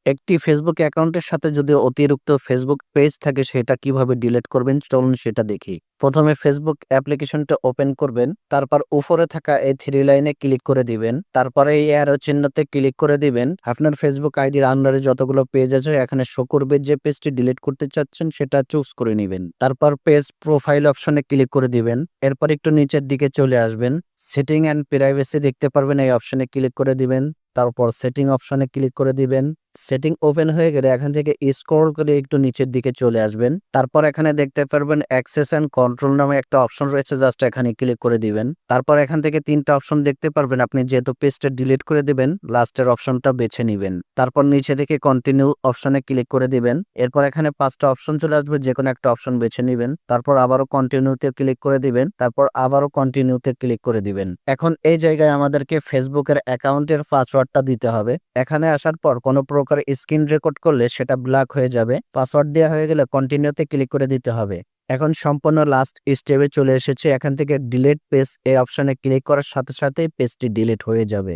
একটি ফেসবুক অ্যাকাউন্টের সাথে যদি অতিরিক্ত ফেসবুক পেজ থাকে সেটা কিভাবে ডিলিট করবেন চলুন সেটা দেখি। প্রথমে ফেসবুক অ্যাপ্লিকেশনটা ওপেন করবেন, তারপর উপরে থাকা এই থ্রি লাইনে ক্লিক করে দিবেন, তারপরে এই অ্যারো চিহ্নতে ক্লিক করে দিবেন। আপনার ফেসবুক আইডির আন্ডারে যতগুলো পেজ আছে এখানে শো করবে, যে পেজটি ডিলিট করতে চাচ্ছেন সেটা চুজ করে নেবেন। তারপর পেজ প্রোফাইল অপশনে ক্লিক করে দিবেন, এরপর একটু নিচের দিকে চলে আসবেন, সেটিং অ্যান্ড প্রাইভেসি দেখতে পারবেন, এই অপশনে ক্লিক করে দিবেন। তারপর সেটিং অপশনে ক্লিক করে দিবেন। সেটিং ওপেন হয়ে গেলে এখান থেকে স্ক্রল করে একটু নিচের দিকে চলে আসবেন। তারপর এখানে দেখতে পারবেন অ্যাক্সেস এন্ড কন্ট্রোল নামে একটা অপশন রয়েছে, জাস্ট এখানে ক্লিক করে দিবেন। তারপর এখান থেকে তিনটা অপশন দেখতে পারবেন, আপনি যেহেতু পেজটা ডিলিট করে দিবেন লাস্টের অপশনটা বেছে নেবেন। তারপর নিচে থেকে কন্টিনিউ অপশনে ক্লিক করে দিবেন। এরপর এখানে পাঁচটা অপশন চলে আসবে, যে কোনো একটা অপশন বেছে নেবেন। তারপর আবারও কন্টিনিউতে ক্লিক করে দিবেন, তারপর আবারও কন্টিনিউতে ক্লিক করে দিবেন। এখন এই জায়গায় আমাদেরকে ফেসবুকের অ্যাকাউন্টের পাসওয়ার্ডটা দিতে হবে। এখানে আসার পর কোনো প্রকার স্ক্রিন রেকর্ড করলে সেটা ব্ল্যাক হয়ে যাবে। পাসওয়ার্ড দেওয়া হয়ে গেলে কন্টিনিউতে ক্লিক করে দিতে হবে। এখন সম্পূর্ণ লাস্ট স্টেপে চলে এসেছে, এখান থেকে ডিলিট পেজ এই অপশনে ক্লিক করার সাথে সাথেই পেজটি ডিলিট হয়ে যাবে।